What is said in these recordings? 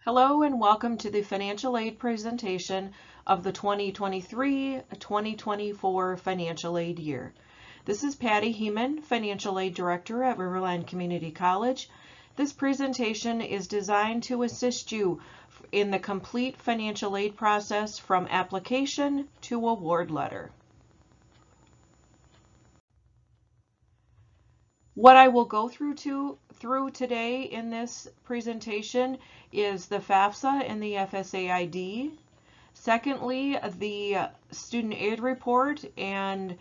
Hello and welcome to the financial aid presentation of the 2023-2024 financial aid year. This is Patty Heeman, Financial Aid Director at Riverland Community College. This presentation is designed to assist you in the complete financial aid process from application to award letter. What I will go through today in this presentation is the FAFSA and the FSA ID. Secondly, the student aid report and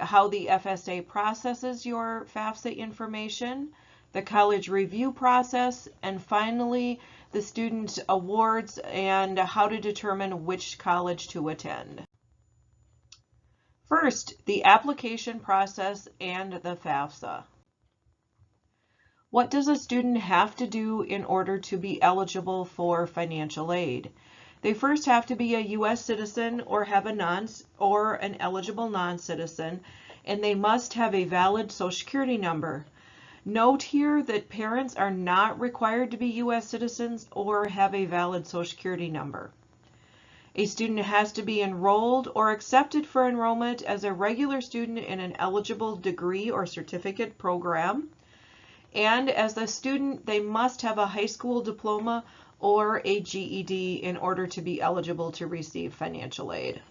how the FSA processes your FAFSA information, the college review process, and finally the student awards and how to determine which college to attend. First, the application process and the FAFSA. What does a student have to do in order to be eligible for financial aid? They first have to be a U.S. citizen or have an eligible non-citizen, and they must have a valid Social Security number. Note here that parents are not required to be U.S. citizens or have a valid Social Security number. A student has to be enrolled or accepted for enrollment as a regular student in an eligible degree or certificate program. And as a student, they must have a high school diploma or a GED in order to be eligible to receive financial aid.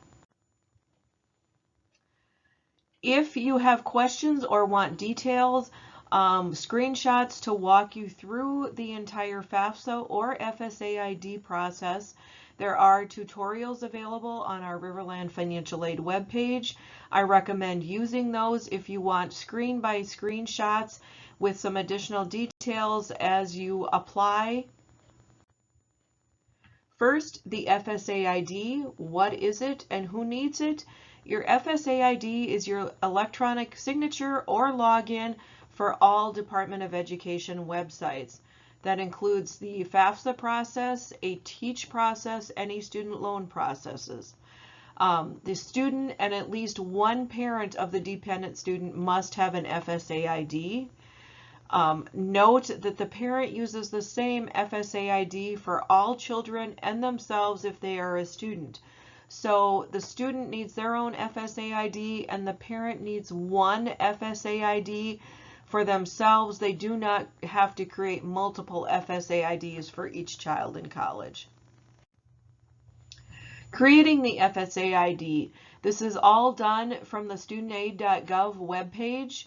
If you have questions or want details, screenshots to walk you through the entire FAFSA or FSA ID process, there are tutorials available on our Riverland Financial Aid webpage. I recommend using those if you want screen-by-screen shots with some additional details as you apply. First, the FSA ID. What is it and who needs it? Your FSA ID is your electronic signature or login for all Department of Education websites. That includes the FAFSA process, a TEACH process, any student loan processes. The student and at least one parent of the dependent student must have an FSA ID. Note that the parent uses the same FSA ID for all children and themselves if they are a student. So the student needs their own FSA ID and the parent needs one FSA ID for themselves. They do not have to create multiple FSA IDs for each child in college. Creating the FSA ID. This is all done from the studentaid.gov webpage.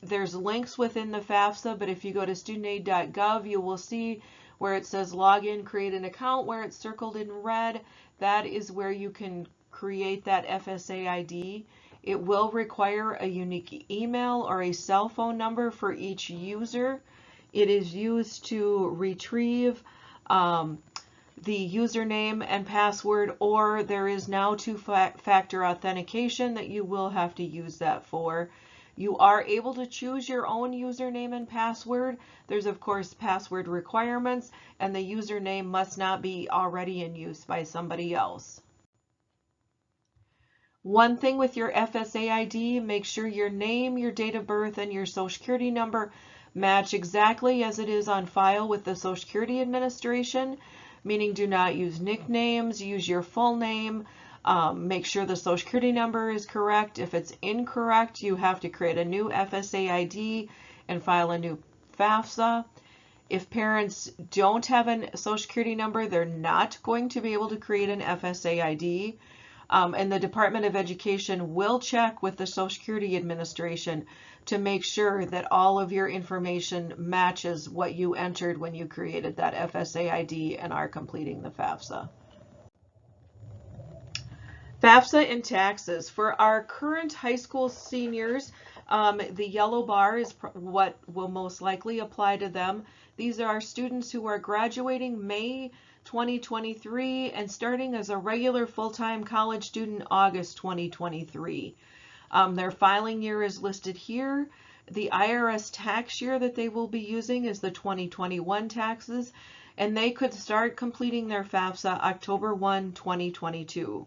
There's links within the FAFSA, but if you go to studentaid.gov, you will see where it says login, create an account, where it's circled in red. That is where you can create that FSA ID. It will require a unique email or a cell phone number for each user. It is used to retrieve the username and password, or there is now two-factor authentication that you will have to use that for. You are able to choose your own username and password. There's of course password requirements, and the username must not be already in use by somebody else. One thing with your FSA ID, make sure your name, your date of birth, and your Social Security number match exactly as it is on file with the Social Security Administration, meaning do not use nicknames, use your full name. Make sure the Social Security number is correct. If it's incorrect, you have to create a new FSA ID and file a new FAFSA. If parents don't have a Social Security number, they're not going to be able to create an FSA ID. And the Department of Education will check with the Social Security Administration to make sure that all of your information matches what you entered when you created that FSA ID and are completing the FAFSA. FAFSA and taxes. For our current high school seniors, the yellow bar is what will most likely apply to them. These are students who are graduating May 2023 and starting as a regular full-time college student August 2023. Their filing year is listed here. The IRS tax year that they will be using is the 2021 taxes, and they could start completing their FAFSA October 1, 2022.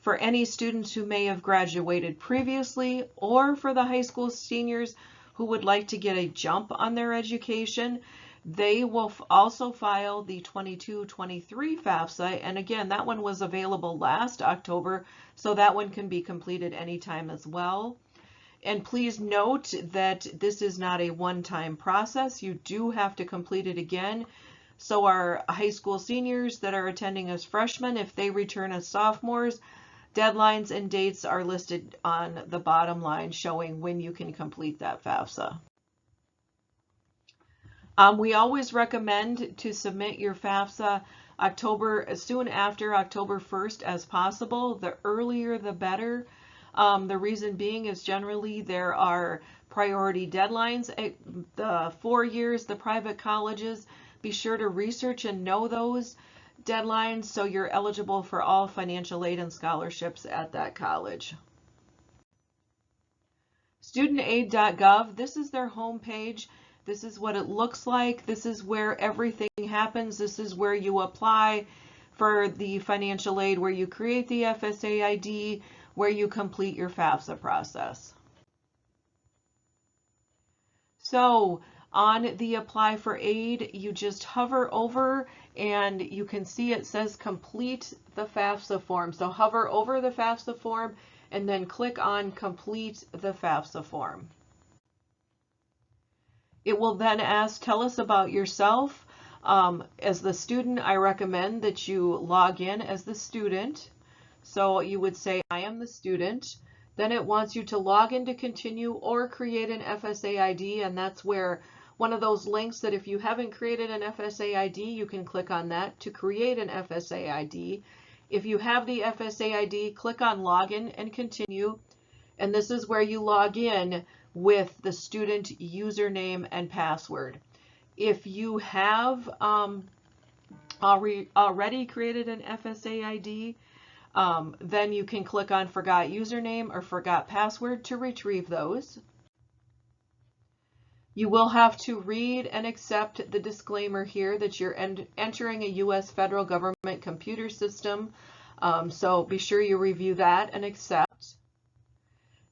For any students who may have graduated previously, or for the high school seniors who would like to get a jump on their education, They will also file the 22-23 FAFSA, and again, that one was available last October, so that one can be completed anytime as well. And please note that this is not a one-time process. You do have to complete it again. So our high school seniors that are attending as freshmen, if they return as sophomores, deadlines and dates are listed on the bottom line showing when you can complete that FAFSA. We always recommend to submit your FAFSA as soon after October 1st as possible. The earlier the better. The reason being is generally there are priority deadlines. The 4 years, the private colleges, be sure to research and know those deadlines so you're eligible for all financial aid and scholarships at that college. StudentAid.gov, this is their homepage. This is what it looks like. This is where everything happens. This is where you apply for the financial aid, where you create the FSA ID, where you complete your FAFSA process. So on the apply for aid, you just hover over and you can see it says complete the FAFSA form. So hover over the FAFSA form and then click on complete the FAFSA form. It will then ask, tell us about yourself. As the student, I recommend that you log in as the student. So you would say, I am the student. Then it wants you to log in to continue or create an FSA ID, and that's where one of those links that if you haven't created an FSA ID, you can click on that to create an FSA ID. If you have the FSA ID, click on login and continue, and this is where you log in with the student username and password. If you have already created an FSA ID, then you can click on forgot username or forgot password to retrieve those. You will have to read and accept the disclaimer here that you're entering a U.S. federal government computer system. So be sure you review that and accept.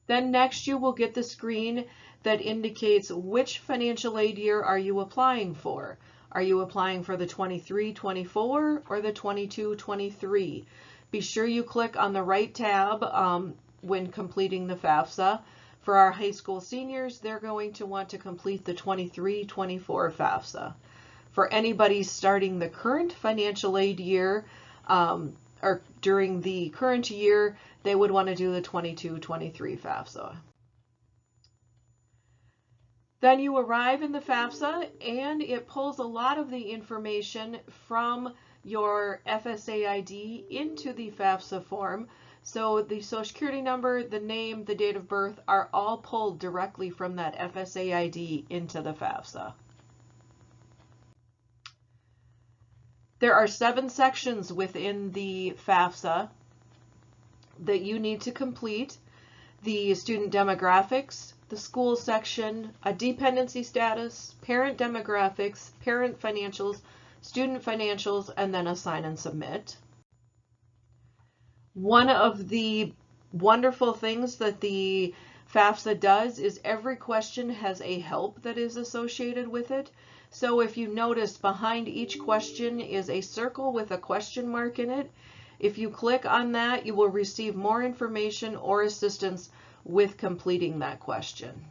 Then next you will get the screen that indicates which financial aid year are you applying for. Are you applying for the 23-24 or the 22-23? Be sure you click on the right tab when completing the FAFSA. For our high school seniors, they're going to want to complete the 23-24 FAFSA. For anybody starting the current financial aid year or during the current year, they would want to do the 22-23 FAFSA. Then you arrive in the FAFSA and it pulls a lot of the information from your FSA ID into the FAFSA form. So the social security number, the name, the date of birth are all pulled directly from that FSA ID into the FAFSA. There are 7 sections within the FAFSA that you need to complete. The student demographics, the school section, a dependency status, parent demographics, parent financials, student financials, and then assign and submit. One of the wonderful things that the FAFSA does is every question has a help that is associated with it. So if you notice, behind each question is a circle with a question mark in it. If you click on that, you will receive more information or assistance with completing that question.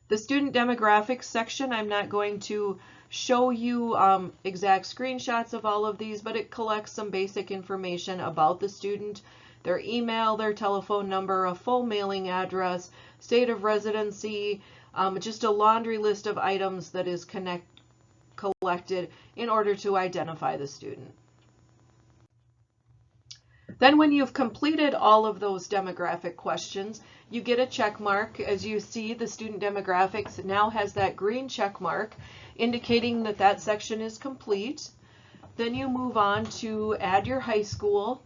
The student demographics section, I'm not going to show you exact screenshots of all of these, but it collects some basic information about the student, their email, their telephone number, a full mailing address, state of residency, just a laundry list of items that is collected in order to identify the student. Then when you've completed all of those demographic questions, you get a check mark. As you see, the student demographics now has that green check mark indicating that that section is complete. Then you move on to add your high school.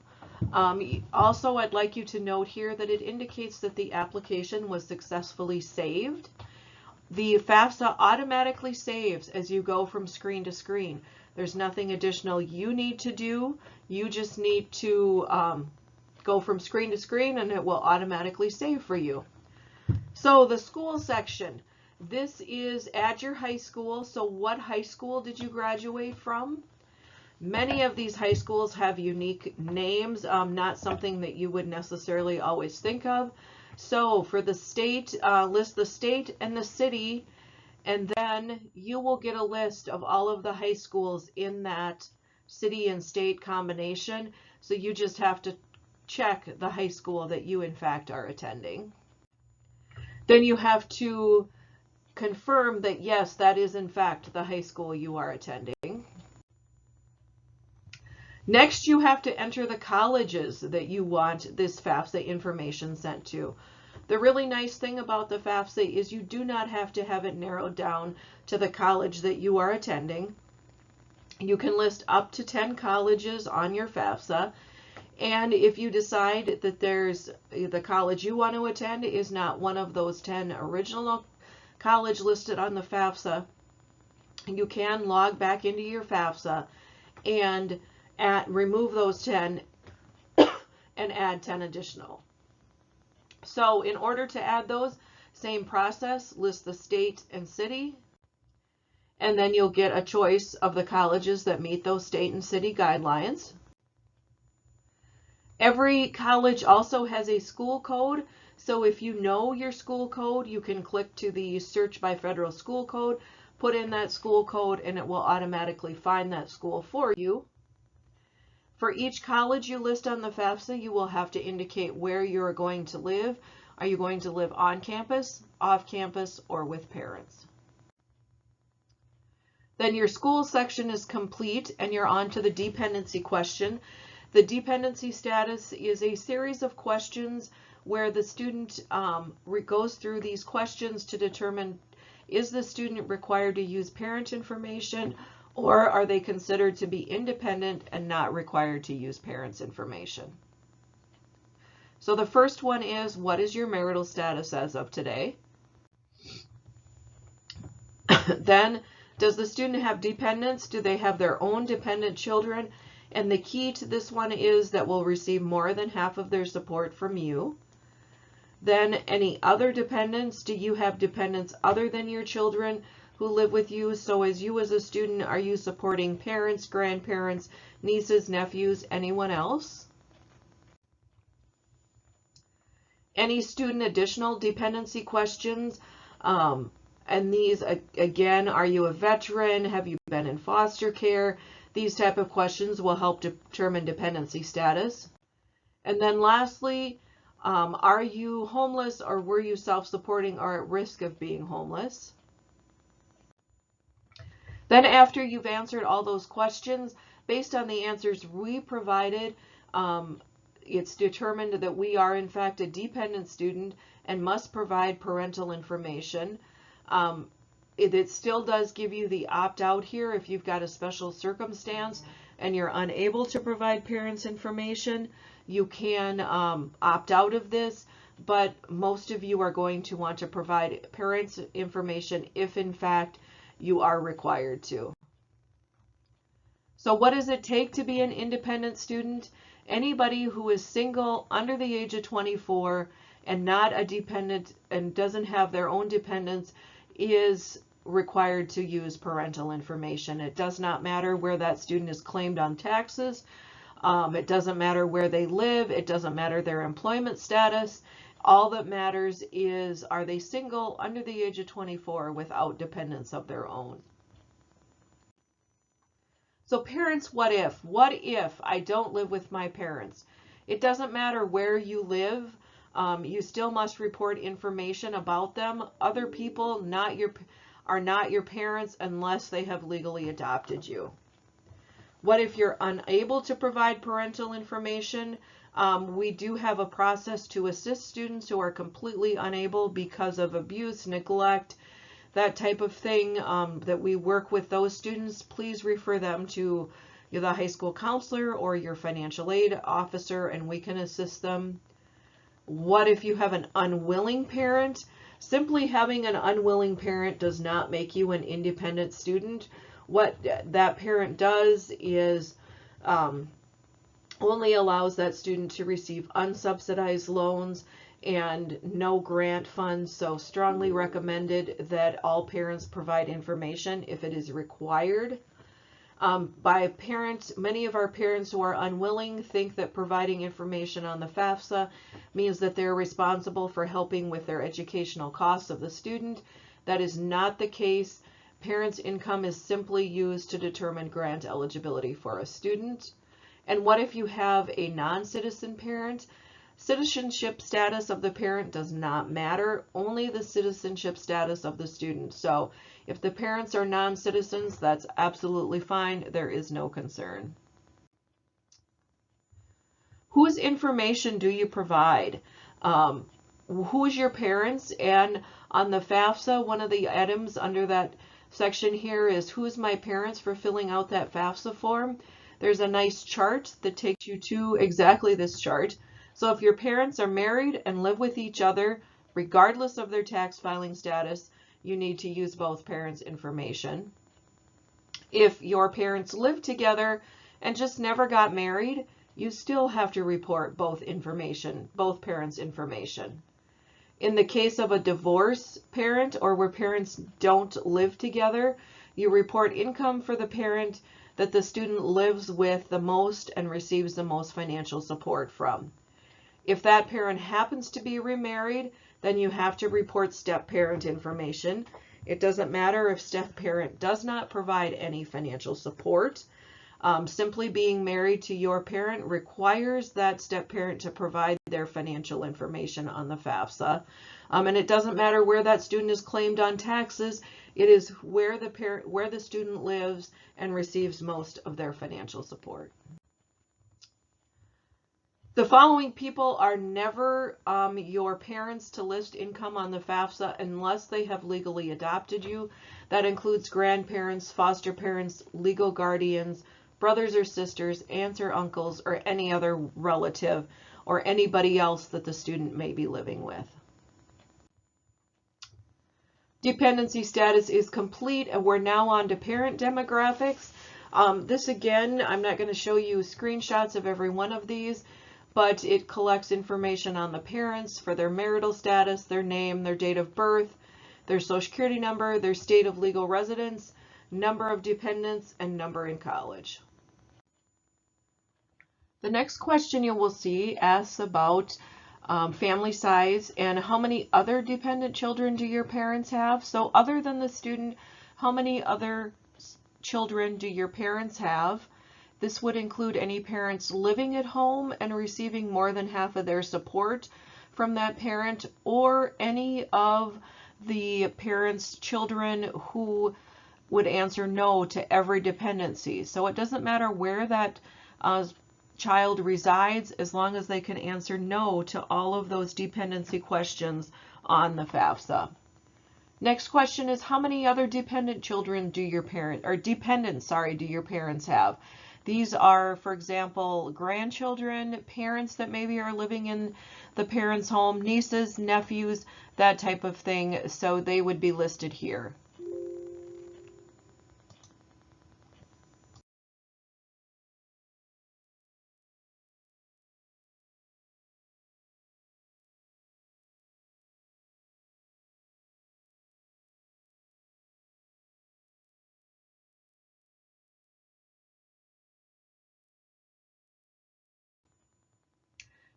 Also, I'd like you to note here that it indicates that the application was successfully saved. The FAFSA automatically saves as you go from screen to screen. There's nothing additional you need to do. You just need to go from screen to screen and it will automatically save for you. So the school section, This is at your high school. So what high school did you graduate from? Many of these high schools have unique names, not something that you would necessarily always think of. So for the state, list the state and the city, and then you will get a list of all of the high schools in that city and state combination. So you just have to check the high school that you in fact are attending. Then you have to confirm that yes, that is in fact the high school you are attending. Next, you have to enter the colleges that you want this FAFSA information sent to. The really nice thing about the FAFSA is you do not have to have it narrowed down to the college that you are attending. You can list up to 10 colleges on your FAFSA, and if you decide that the college you want to attend is not one of those 10 original college listed on the FAFSA, you can log back into your FAFSA and remove those 10 and add 10 additional. So in order to add those, same process, list the state and city, and then you'll get a choice of the colleges that meet those state and city guidelines. Every college also has a school code, so if you know your school code, you can click to the search by federal school code, put in that school code, and it will automatically find that school for you. For each college you list on the FAFSA, you will have to indicate where you're going to live. Are you going to live on campus, off campus, or with parents? Then your school section is complete and you're on to the dependency question. The dependency status is a series of questions where the student goes through these questions to determine, is the student required to use parent information, or are they considered to be independent and not required to use parents' information? So the first one is, what is your marital status as of today? Then, does the student have dependents? Do they have their own dependent children? And the key to this one is that will receive more than half of their support from you. Then, any other dependents? Do you have dependents other than your children who live with you? So as you as a student, are you supporting parents, grandparents, nieces, nephews, anyone else? Any student additional dependency questions? And these, again, are you a veteran? Have you been in foster care? These type of questions will help determine dependency status. And then lastly, are you homeless, or were you self-supporting or at risk of being homeless? Then after you've answered all those questions, based on the answers we provided, it's determined that we are in fact a dependent student and must provide parental information. It still does give you the opt-out here if you've got a special circumstance and you're unable to provide parents' information. You can opt out of this, but most of you are going to want to provide parents' information if in fact you are required to. So what does it take to be an independent student? Anybody who is single, under the age of 24, and not a dependent and doesn't have their own dependents is required to use parental information. It does not matter where that student is claimed on taxes. It doesn't matter where they live. It doesn't matter their employment status. All that matters is, are they single, under the age of 24, without dependents of their own? So parents, what if? What if I don't live with my parents? It doesn't matter where you live. You still must report information about them. Other people are not your parents unless they have legally adopted you. What if you're unable to provide parental information? We do have a process to assist students who are completely unable because of abuse, neglect, that type of thing, that we work with those students. Please refer them to the high school counselor or your financial aid officer, and we can assist them. What if you have an unwilling parent? Simply having an unwilling parent does not make you an independent student. What that parent does is only allows that student to receive unsubsidized loans and no grant funds, so strongly recommended that all parents provide information if it is required. By parents, many of our parents who are unwilling think that providing information on the FAFSA means that they're responsible for helping with their educational costs of the student. That is not the case. Parents' income is simply used to determine grant eligibility for a student. And what if you have a non-citizen parent? Citizenship status of the parent does not matter, only the citizenship status of the student. So if the parents are non-citizens, that's absolutely fine. There is no concern. Whose information do you provide? Who is your parents? And on the FAFSA, one of the items under that section here is who's my parents for filling out that FAFSA form. There's a nice chart that takes you to exactly this chart. So if your parents are married and live with each other, regardless of their tax filing status, you need to use both parents' information. If your parents live together and just never got married, you still have to report both parents' information. In the case of a divorced parent or where parents don't live together, you report income for the parent that the student lives with the most and receives the most financial support from. If that parent happens to be remarried, then you have to report step-parent information. It doesn't matter if step-parent does not provide any financial support. Simply being married to your parent requires that step-parent to provide their financial information on the FAFSA. And it doesn't matter where that student is claimed on taxes. It is where the student lives and receives most of their financial support. The following people are never your parents to list income on the FAFSA unless they have legally adopted you. That includes grandparents, foster parents, legal guardians, brothers or sisters, aunts or uncles, or any other relative, or anybody else that the student may be living with. Dependency status is complete, and we're now on to parent demographics. This again, I'm not going to show you screenshots of every one of these, but it collects information on the parents for their marital status, their name, their date of birth, their social security number, their state of legal residence, number of dependents, and number in college. The next question you will see asks about family size and how many other dependent children do your parents have? So other than the student, how many other children do your parents have? This would include any parents living at home and receiving more than half of their support from that parent, or any of the parents' children who would answer no to every dependency. So it doesn't matter where that child resides as long as they can answer no to all of those dependency questions on the FAFSA. Next question is, how many other dependent children do your do your parents have? These are, for example, grandchildren, parents that maybe are living in the parents' home, nieces, nephews, that type of thing. So they would be listed here.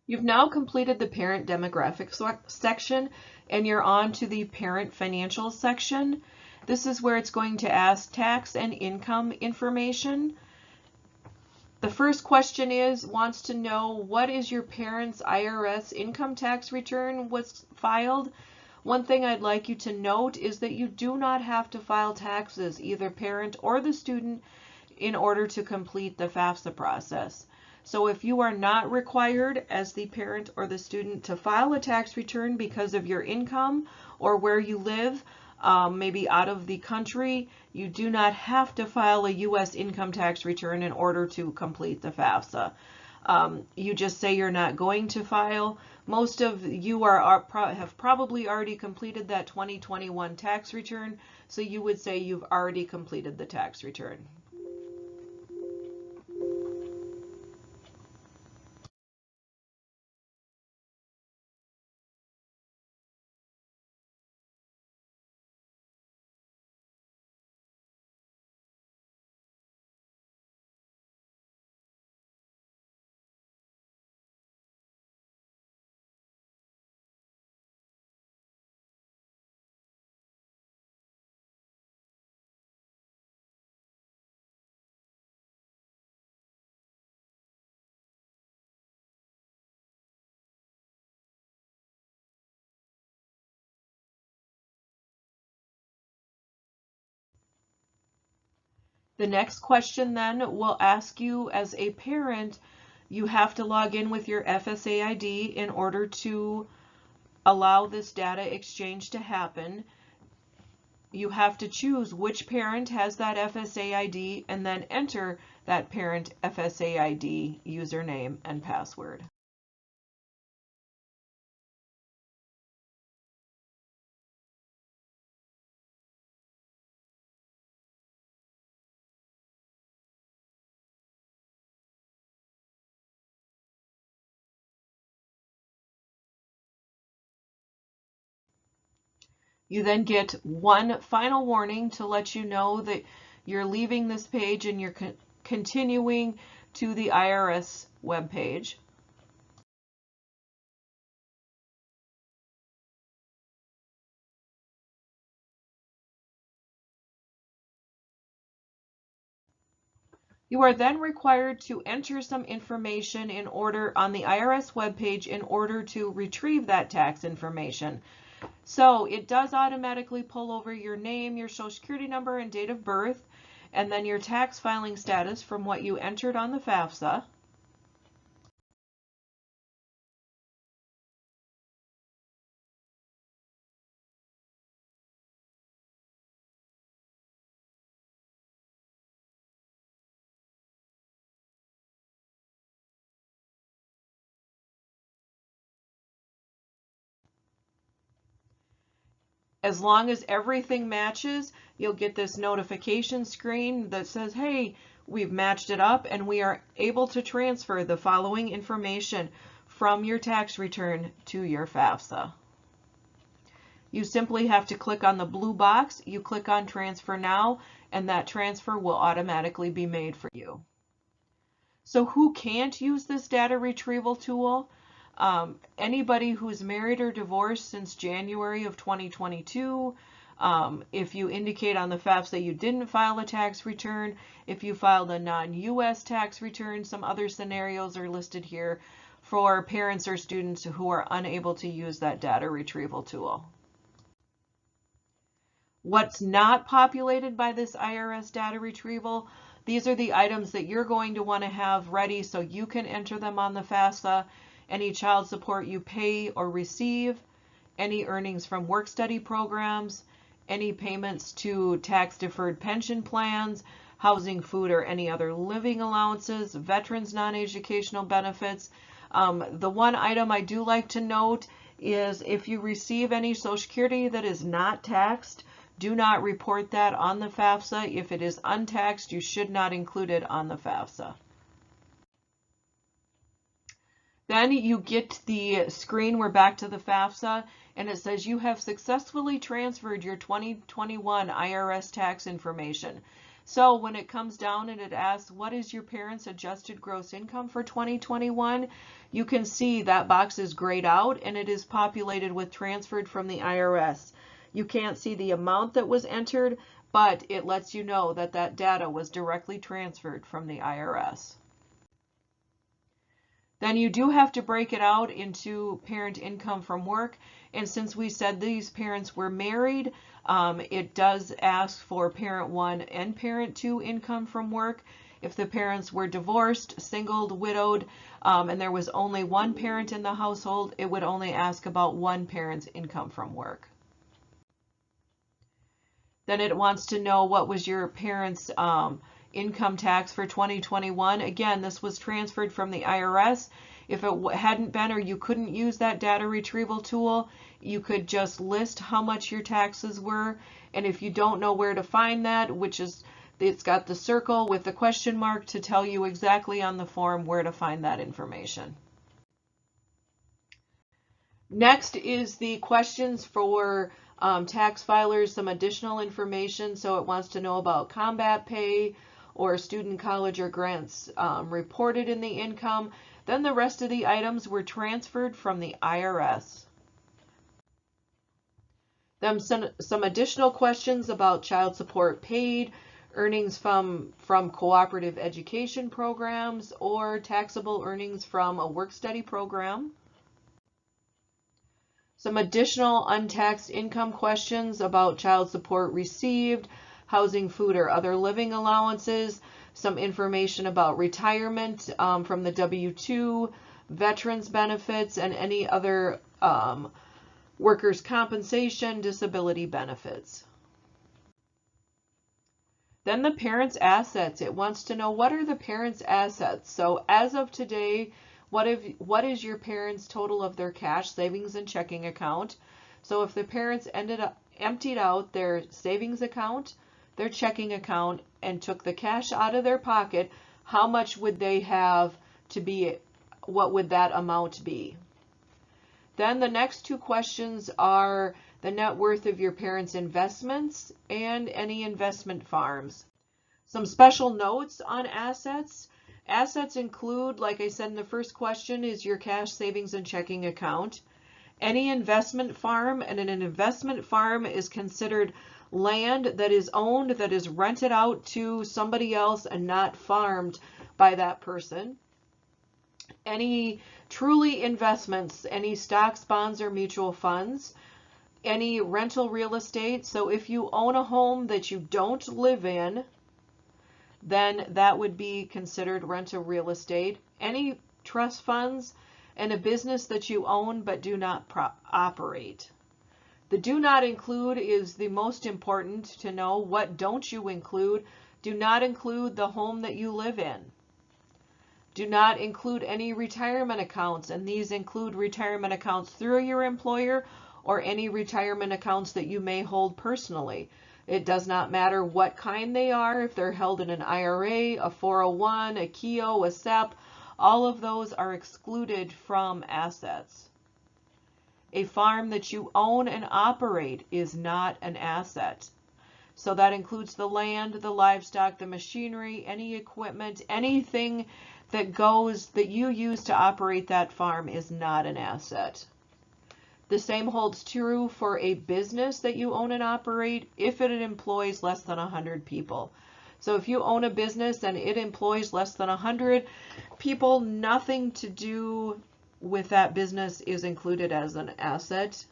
You've now completed the parent demographics section, and you're on to the parent financial section. This is where it's going to ask tax and income information. The first question wants to know, what is your parents' IRS income tax return was filed? One thing I'd like you to note is that you do not have to file taxes, either parent or the student, in order to complete the FAFSA process. So if you are not required as the parent or the student to file a tax return because of your income or where you live, maybe out of the country, you do not have to file a U.S. income tax return in order to complete the FAFSA. You just say you're not going to file. Most of you have probably already completed that 2021 tax return, so you would say you've already completed the tax return. The next question then will ask you, as a parent, you have to log in with your FSA ID in order to allow this data exchange to happen. You have to choose which parent has that FSA ID and then enter that parent FSA ID username and password. You then get one final warning to let you know that you're leaving this page and you're continuing to the IRS webpage. You are then required to enter some information in order on the IRS webpage in order to retrieve that tax information. So it does automatically pull over your name, your social security number, and date of birth, and then your tax filing status from what you entered on the FAFSA. As long as everything matches, you'll get this notification screen that says, hey, we've matched it up and we are able to transfer the following information from your tax return to your FAFSA. You simply have to click on the blue box, you click on Transfer Now, and that transfer will automatically be made for you. So who can't use this data retrieval tool? Anybody who's married or divorced since January of 2022, if you indicate on the FAFSA you didn't file a tax return, if you filed a non-US tax return, some other scenarios are listed here for parents or students who are unable to use that data retrieval tool. What's not populated by this IRS data retrieval, these are the items that you're going to want to have ready so you can enter them on the FAFSA. Any child support you pay or receive, any earnings from work-study programs, any payments to tax-deferred pension plans, housing, food, or any other living allowances, veterans non-educational benefits. The one item I do like to note is if you receive any Social Security that is not taxed, do not report that on the FAFSA. If it is untaxed, you should not include it on the FAFSA. Then you get the screen, we're back to the FAFSA, and it says you have successfully transferred your 2021 IRS tax information. So when it comes down and it asks, what is your parents' adjusted gross income for 2021? You can see that box is grayed out and it is populated with transferred from the IRS. You can't see the amount that was entered, but it lets you know that that data was directly transferred from the IRS. Then you do have to break it out into parent income from work. And since we said these parents were married, it does ask for parent 1 and parent 2 income from work. If the parents were divorced, singled, widowed, and there was only one parent in the household, it would only ask about one parent's income from work. Then it wants to know what was your parents' income tax for 2021. Again, this was transferred from the IRS. If it hadn't been, or you couldn't use that data retrieval tool, you could just list how much your taxes were. And if you don't know where to find that, which is, it's got the circle with the question mark to tell you exactly on the form where to find that information. Next is the questions for tax filers, some additional information. So it wants to know about combat pay or student college or grants reported in the income. Then the rest of the items were transferred from the IRS. Then some additional questions about child support paid, earnings from cooperative education programs, or taxable earnings from a work-study program. Some additional untaxed income questions about child support received, housing, food, or other living allowances, some information about retirement from the W-2, veterans benefits, and any other workers' compensation, disability benefits. Then the parents' assets. It wants to know, what are the parents' assets? So as of today, what is your parents' total of their cash, savings, and checking account? So if the parents emptied out their savings account, their checking account, and took the cash out of their pocket, how much would they have to be, what would that amount be? Then the next two questions are the net worth of your parents' investments and any investment farms. Some special notes on assets. Assets include, like I said in the first question, is your cash, savings, and checking account. Any investment farm, and an investment farm is considered land that is owned, that is rented out to somebody else and not farmed by that person. Any truly investments, any stocks, bonds, or mutual funds. Any rental real estate. So if you own a home that you don't live in, then that would be considered rental real estate. Any trust funds, and a business that you own but do not operate. The do not include is the most important to know. What don't you include? Do not include the home that you live in. Do not include any retirement accounts, and these include retirement accounts through your employer or any retirement accounts that you may hold personally. It does not matter what kind they are, if they're held in an IRA, a 401, a KEO, a SEP, all of those are excluded from assets. A farm that you own and operate is not an asset. So that includes the land, the livestock, the machinery, any equipment, anything that you use to operate that farm is not an asset. The same holds true for a business that you own and operate if it employs less than 100 people. So if you own a business and it employs less than 100 people, nothing to do with that business is included as an asset.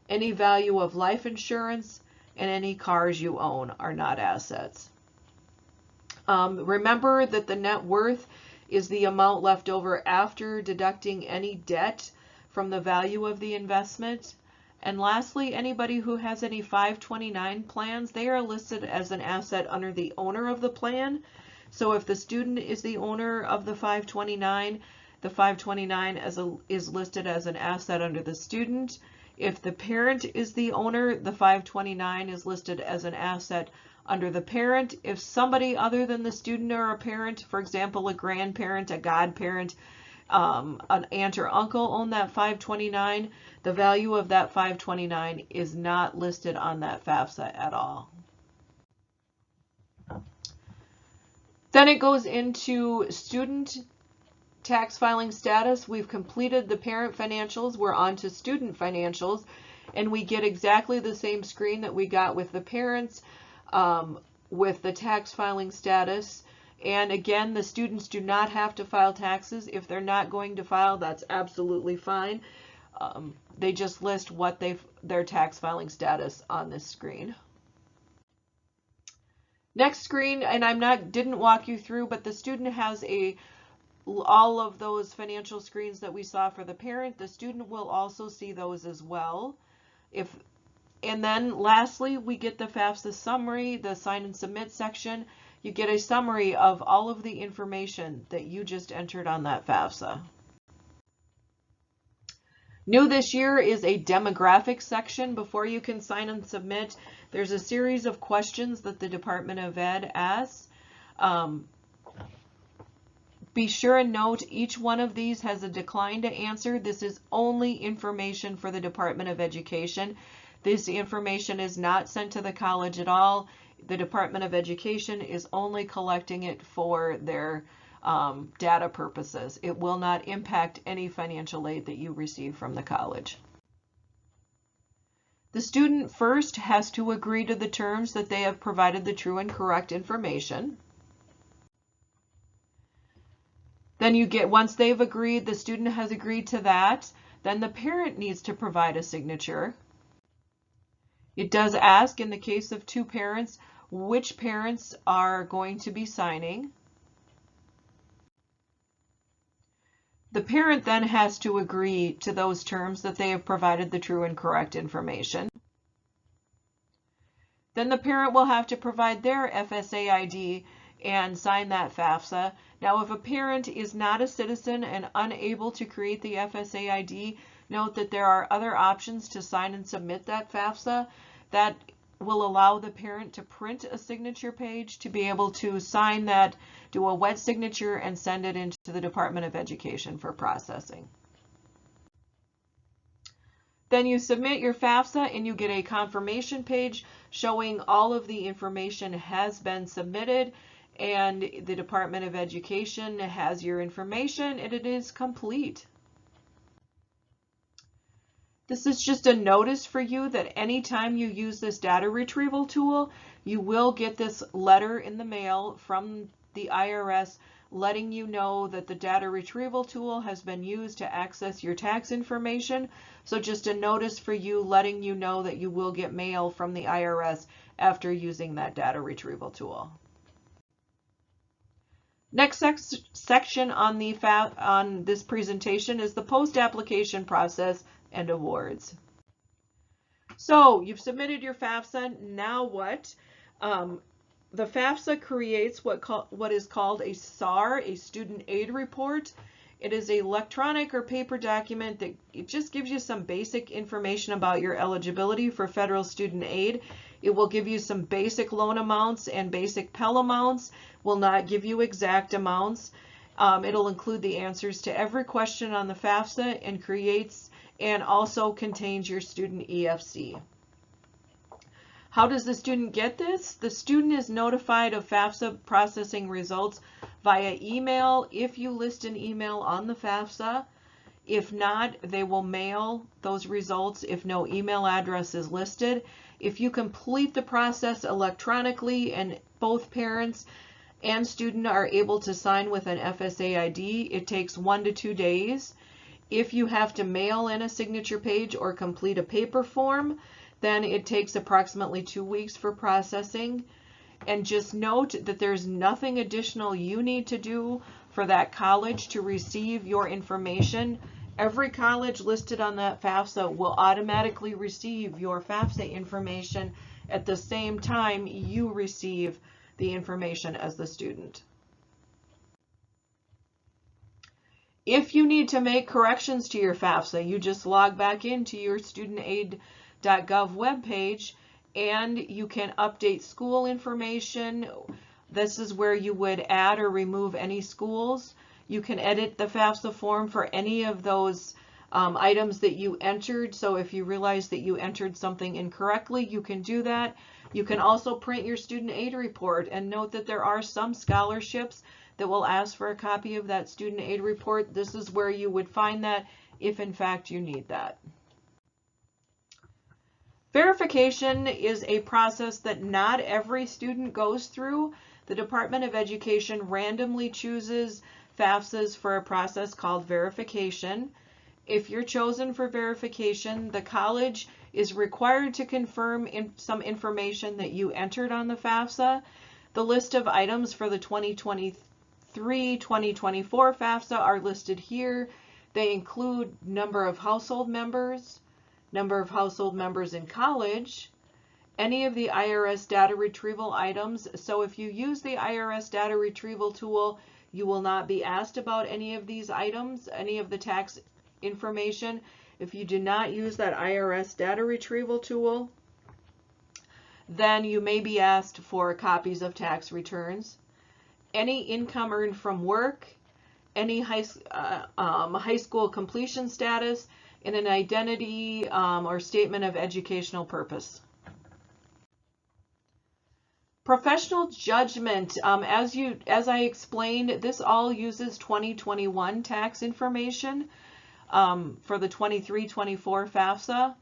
Any value of life insurance and any cars you own are not assets. Remember that the net worth is the amount left over after deducting any debt from the value of the investment. And lastly, anybody who has any 529 plans, they are listed as an asset under the owner of the plan. So if the student is the owner of the 529 is listed as an asset under the student. If the parent is the owner, the 529 is listed as an asset under the parent. If somebody other than the student or a parent, for example, a grandparent, a godparent, an aunt or uncle own that 529, the value of that 529 is not listed on that FAFSA at all. Then it goes into student tax filing status. We've completed the parent financials. We're on to student financials, and we get exactly the same screen that we got with the parents with the tax filing status. And again, the students do not have to file taxes. If they're not going to file, that's absolutely fine. They just list what their tax filing status on this screen. Next screen, and didn't walk you through, but the student has all of those financial screens that we saw for the parent. The student will also see those as well. And then lastly, we get the FAFSA summary, the sign and submit section. You get a summary of all of the information that you just entered on that FAFSA. New this year is a demographics section. Before you can sign and submit, there's a series of questions that the Department of Ed asks. Be sure and note each one of these has a decline to answer. This is only information for the Department of Education. This information is not sent to the college at all. The Department of Education is only collecting it for their data purposes. It will not impact any financial aid that you receive from the college. The student first has to agree to the terms that they have provided the true and correct information. Then once they've agreed, the student has agreed to that, then the parent needs to provide a signature. It does ask, in the case of two parents, which parents are going to be signing. The parent then has to agree to those terms that they have provided the true and correct information. Then the parent will have to provide their FSA ID and sign that FAFSA. Now, if a parent is not a citizen and unable to create the FSA ID, note that there are other options to sign and submit that FAFSA that will allow the parent to print a signature page to be able to sign that, do a wet signature, and send it into the Department of Education for processing. Then you submit your FAFSA and you get a confirmation page showing all of the information has been submitted and the Department of Education has your information and it is complete. This is just a notice for you that anytime you use this data retrieval tool, you will get this letter in the mail from the IRS letting you know that the data retrieval tool has been used to access your tax information. So just a notice for you letting you know that you will get mail from the IRS after using that data retrieval tool. Next section on this presentation is the post-application process and awards. So you've submitted your FAFSA. Now what? The FAFSA creates what is called a SAR, a student aid report. It is an electronic or paper document that it just gives you some basic information about your eligibility for federal student aid. It will give you some basic loan amounts and basic Pell amounts, will not give you exact amounts. It'll include the answers to every question on the FAFSA and also contains your student EFC. How does the student get this? The student is notified of FAFSA processing results via email if you list an email on the FAFSA. If not, they will mail those results if no email address is listed. If you complete the process electronically and both parents and student are able to sign with an FSA ID, it takes 1 to 2 days. If you have to mail in a signature page or complete a paper form, then it takes approximately 2 weeks for processing. And just note that there's nothing additional you need to do for that college to receive your information. Every college listed on that FAFSA will automatically receive your FAFSA information at the same time you receive the information as the student. If you need to make corrections to your FAFSA, you just log back into your studentaid.gov webpage and you can update school information. This is where you would add or remove any schools. You can edit the FAFSA form for any of those items that you entered. So if you realize that you entered something incorrectly, you can do that. You can also print your student aid report, and note that there are some scholarships that will ask for a copy of that student aid report. This is where you would find that if in fact you need that. Verification is a process that not every student goes through. The Department of Education randomly chooses FAFSAs for a process called verification. If you're chosen for verification, the college is required to confirm some information that you entered on the FAFSA. The list of items for the 2023-2024 FAFSA are listed here. They include number of household members in college, any of the IRS data retrieval items. So if you use the IRS data retrieval tool, you will not be asked about any of these items, any of the tax information. If you do not use that IRS data retrieval tool, then you may be asked for copies of tax returns, any income earned from work, any high school completion status, and an identity or statement of educational purpose. Professional judgment, as I explained, this all uses 2021 tax information for the 23-24 FAFSA.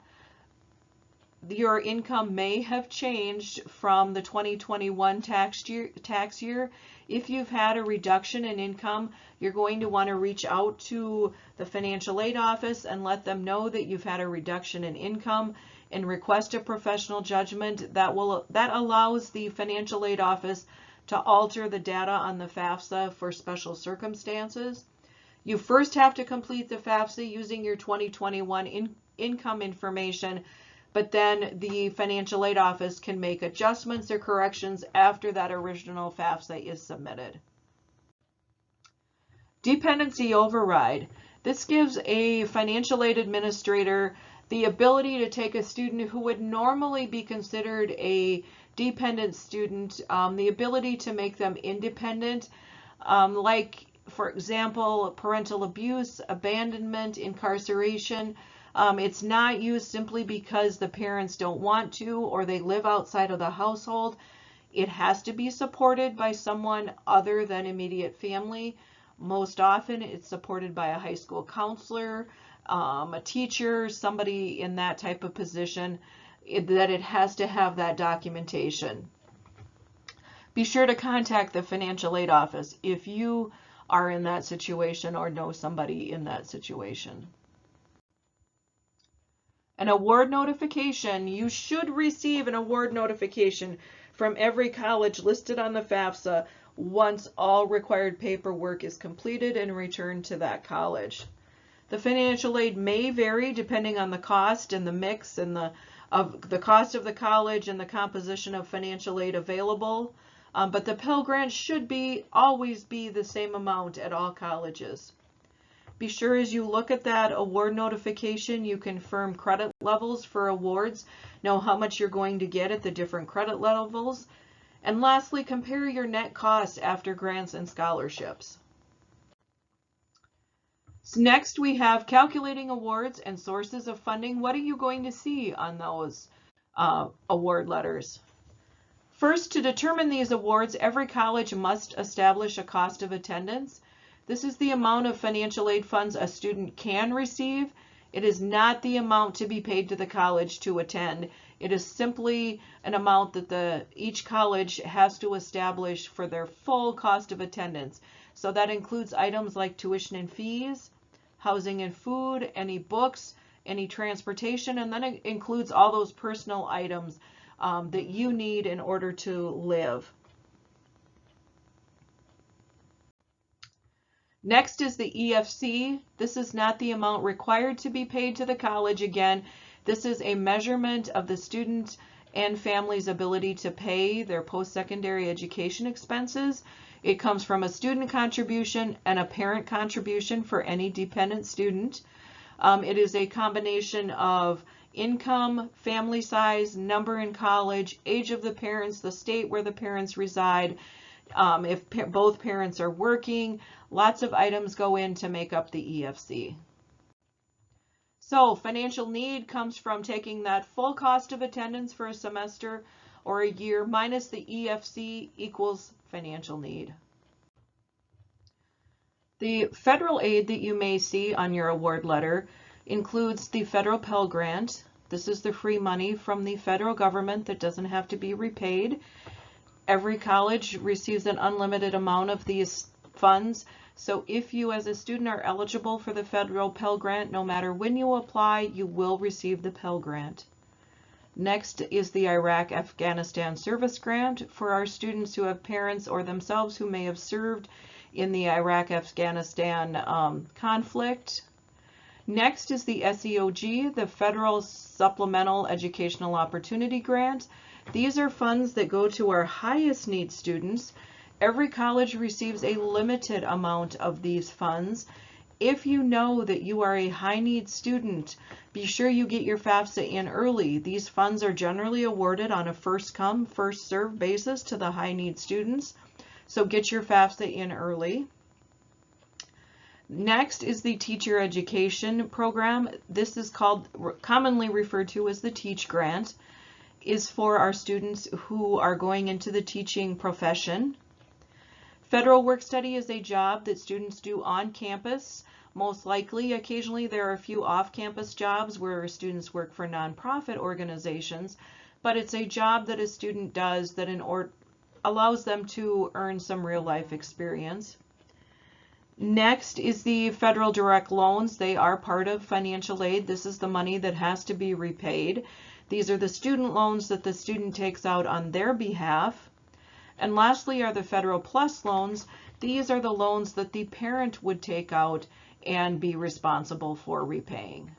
Your income may have changed from the 2021 tax year. If you've had a reduction in income, you're going to want to reach out to the financial aid office and let them know that you've had a reduction in income and request a professional judgment that allows the financial aid office to alter the data on the FAFSA for special circumstances. You first have to complete the FAFSA using your 2021 income information, but then the financial aid office can make adjustments or corrections after that original FAFSA is submitted. Dependency override. This gives a financial aid administrator the ability to take a student who would normally be considered a dependent student, the ability to make them independent, like, for example, parental abuse, abandonment, incarceration. It's not used simply because the parents don't want to or they live outside of the household. It has to be supported by someone other than immediate family. Most often it's supported by a high school counselor, a teacher, somebody in that type of position, that it has to have that documentation. Be sure to contact the financial aid office if you are in that situation or know somebody in that situation. An award notification. You should receive an award notification from every college listed on the FAFSA once all required paperwork is completed and returned to that college. The financial aid may vary depending on the cost and the mix and the cost of the college and the composition of financial aid available, but the Pell Grant should always be the same amount at all colleges. Be sure as you look at that award notification, you confirm credit levels for awards, know how much you're going to get at the different credit levels, and lastly, compare your net cost after grants and scholarships. So next we have calculating awards and sources of funding. What are you going to see on those award letters? First, to determine these awards, every college must establish a cost of attendance. This is the amount of financial aid funds a student can receive. It is not the amount to be paid to the college to attend. It is simply an amount that each college has to establish for their full cost of attendance. So that includes items like tuition and fees, housing and food, any books, any transportation, and then it includes all those personal items that you need in order to live. Next is the EFC. This is not the amount required to be paid to the college. Again, this is a measurement of the student and family's ability to pay their post-secondary education expenses. It comes from a student contribution and a parent contribution for any dependent student. It is a combination of income, family size, number in college, age of the parents, the state where the parents reside, if both parents are working. Lots of items go in to make up the EFC. So financial need comes from taking that full cost of attendance for a semester or a year minus the EFC equals financial need. The federal aid that you may see on your award letter includes the federal Pell Grant. This is the free money from the federal government that doesn't have to be repaid. Every college receives an unlimited amount of these funds. So if you as a student are eligible for the federal Pell Grant, no matter when you apply, you will receive the Pell Grant. Next is the Iraq-Afghanistan Service Grant for our students who have parents or themselves who may have served in the Iraq-Afghanistan conflict. Next is the SEOG, the Federal Supplemental Educational Opportunity Grant. These are funds that go to our highest need students. Every college receives a limited amount of these funds. If you know that you are a high need student, be sure you get your FAFSA in early. These funds are generally awarded on a first come, first served basis to the high need students. So get your FAFSA in early. Next is the Teacher Education Program. This is commonly referred to as the Teach Grant. Is for our students who are going into the teaching profession. Federal work study is a job that students do on campus. Most likely, occasionally there are a few off-campus jobs where students work for nonprofit organizations, but it's a job that a student does that allows them to earn some real-life experience. Next is the federal direct loans. They are part of financial aid. This is the money that has to be repaid. These are the student loans that the student takes out on their behalf. And lastly are the Federal Plus loans. These are the loans that the parent would take out and be responsible for repaying.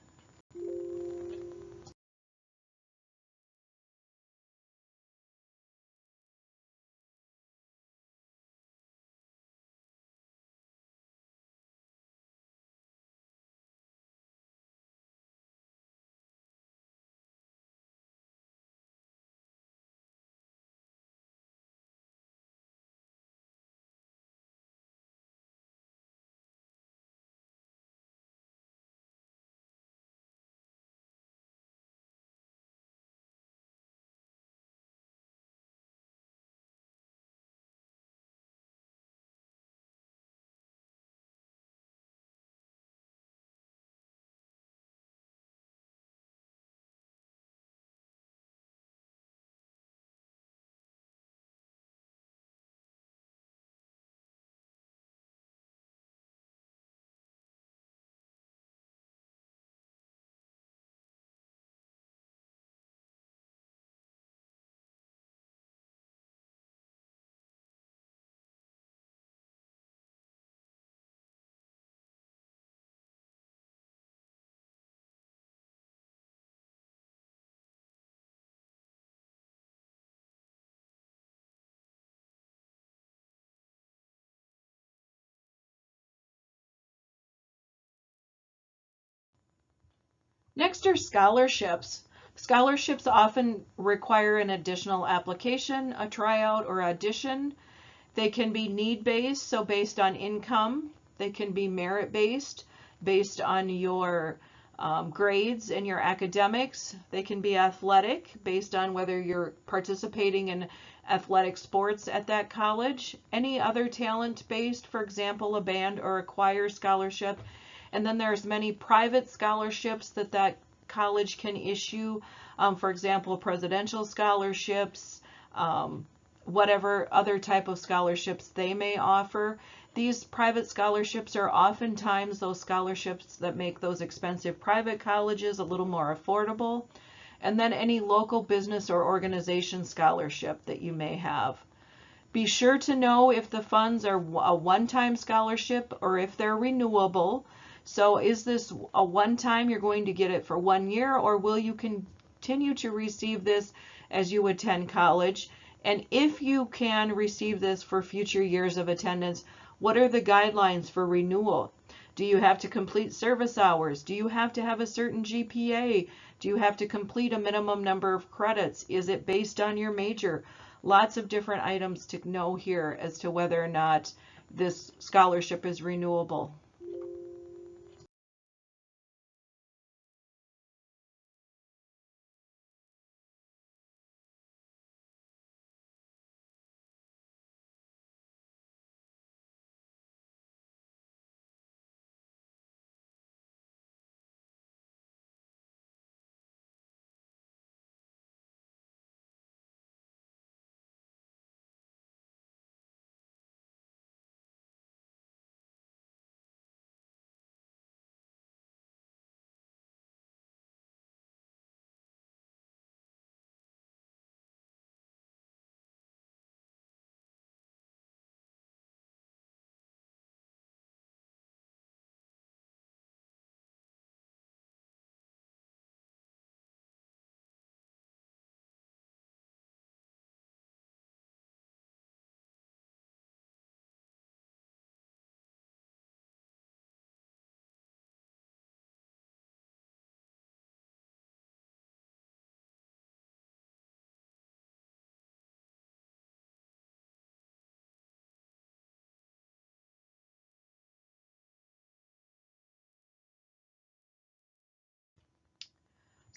Next are scholarships. Scholarships often require an additional application, a tryout, or audition. They can be need-based, so based on income. They can be merit-based, based on your grades and your academics. They can be athletic, based on whether you're participating in athletic sports at that college. Any other talent-based, for example, a band or a choir scholarship. And then there's many private scholarships that college can issue. For example, presidential scholarships, whatever other type of scholarships they may offer. These private scholarships are oftentimes those scholarships that make those expensive private colleges a little more affordable. And then any local business or organization scholarship that you may have. Be sure to know if the funds are a one-time scholarship or if they're renewable. So is this a one-time, you're going to get it for 1 year, or will you continue to receive this as you attend college? And if you can receive this for future years of attendance, what are the guidelines for renewal? Do you have to complete service hours? Do you have to have a certain GPA? Do you have to complete a minimum number of credits? Is it based on your major? Lots of different items to know here as to whether or not this scholarship is renewable.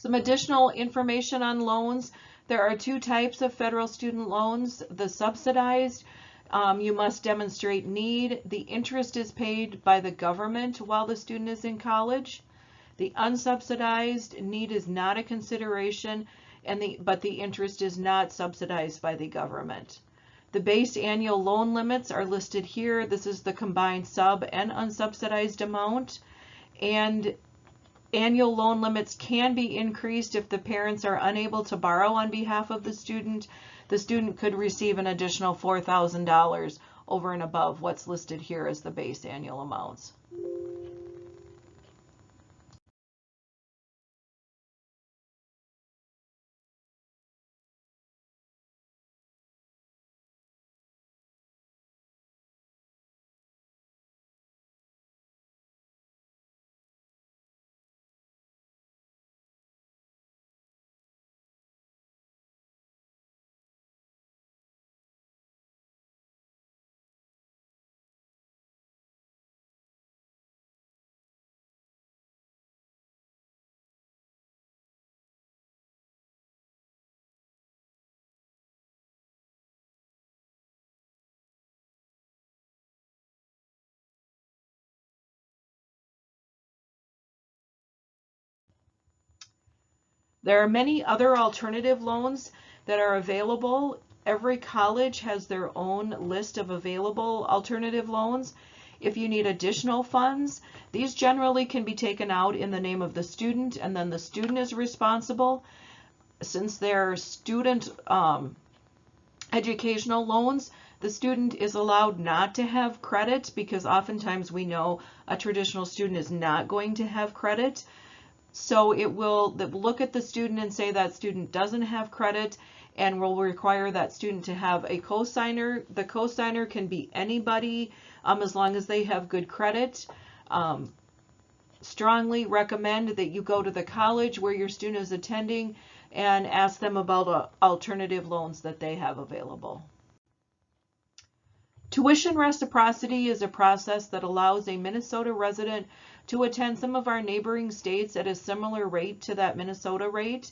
Some additional information on loans. There are two types of federal student loans. The subsidized, you must demonstrate need. The interest is paid by the government while the student is in college. The unsubsidized, need is not a consideration, but the interest is not subsidized by the government. The base annual loan limits are listed here. This is the combined sub and unsubsidized amount. And Annual loan limits can be increased if the parents are unable to borrow on behalf of the student. The student could receive an additional $4,000 over and above what's listed here as the base annual amounts. There are many other alternative loans that are available. Every college has their own list of available alternative loans. If you need additional funds, these generally can be taken out in the name of the student, and then the student is responsible. Since they're student educational loans, the student is allowed not to have credit, because oftentimes we know a traditional student is not going to have credit. So it will look at the student and say that student doesn't have credit, and will require that student to have a cosigner. The cosigner can be anybody, as long as they have good credit. Strongly recommend that you go to the college where your student is attending and ask them about alternative loans that they have available. Tuition reciprocity is a process that allows a Minnesota resident to attend some of our neighboring states at a similar rate to that Minnesota rate.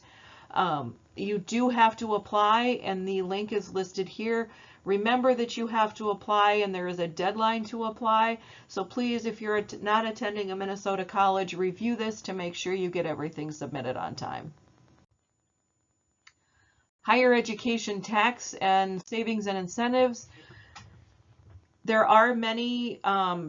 You do have to apply, and the link is listed here. Remember that you have to apply, and there is a deadline to apply. So please, if you're not attending a Minnesota college, review this to make sure you get everything submitted on time. Higher education tax and savings and incentives. There are many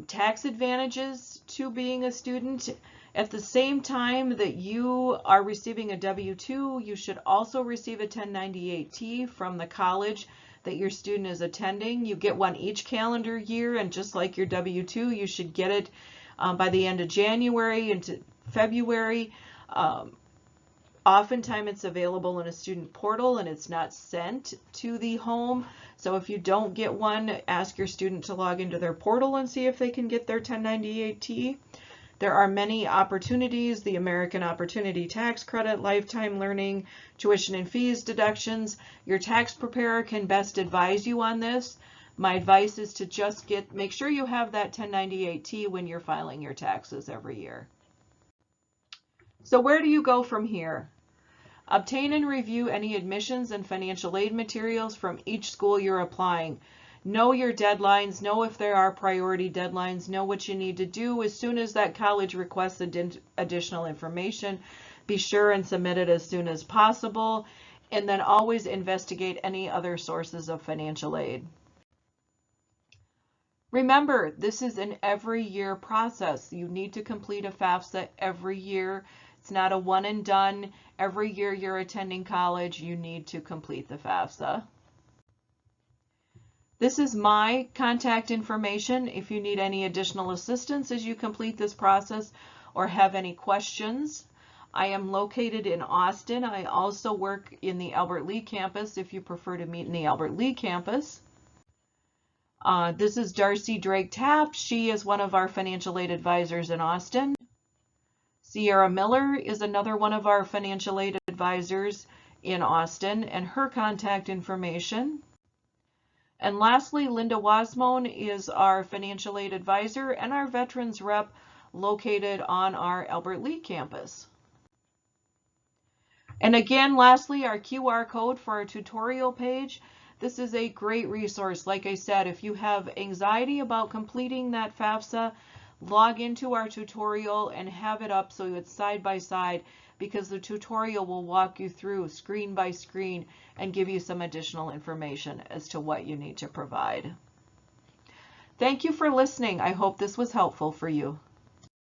tax advantages to being a student. At the same time that you are receiving a W-2, you should also receive a 1098-T from the college that your student is attending. You get one each calendar year, and just like your W-2, you should get it by the end of January into February. Oftentimes it's available in a student portal, and it's not sent to the home. So if you don't get one, ask your student to log into their portal and see if they can get their 1098-T. There are many opportunities: the American Opportunity Tax Credit, lifetime learning, tuition and fees deductions. Your tax preparer can best advise you on this. My advice is to just make sure you have that 1098-T when you're filing your taxes every year. So where do you go from here? Obtain and review any admissions and financial aid materials from each school you're applying. Know your deadlines, know if there are priority deadlines, know what you need to do as soon as that college requests additional information. Be sure and submit it as soon as possible, and then always investigate any other sources of financial aid. Remember, this is an every year process. You need to complete a FAFSA every year. It's not a one and done. Every year you're attending college, you need to complete the FAFSA. This is my contact information if you need any additional assistance as you complete this process or have any questions. I am located in Austin. I also work in the Albert Lea campus if you prefer to meet in the Albert Lea campus. This is Darcy Drake Taft. She is one of our financial aid advisors in Austin. Sierra Miller is another one of our financial aid advisors in Austin, and her contact information. And lastly, Linda Wasmone is our financial aid advisor and our veterans rep located on our Albert Lea campus. And again, lastly, our QR code for our tutorial page. This is a great resource. Like I said, if you have anxiety about completing that FAFSA, log into our tutorial and have it up so it's side by side, because the tutorial will walk you through screen by screen and give you some additional information as to what you need to provide. Thank you for listening. I hope this was helpful for you.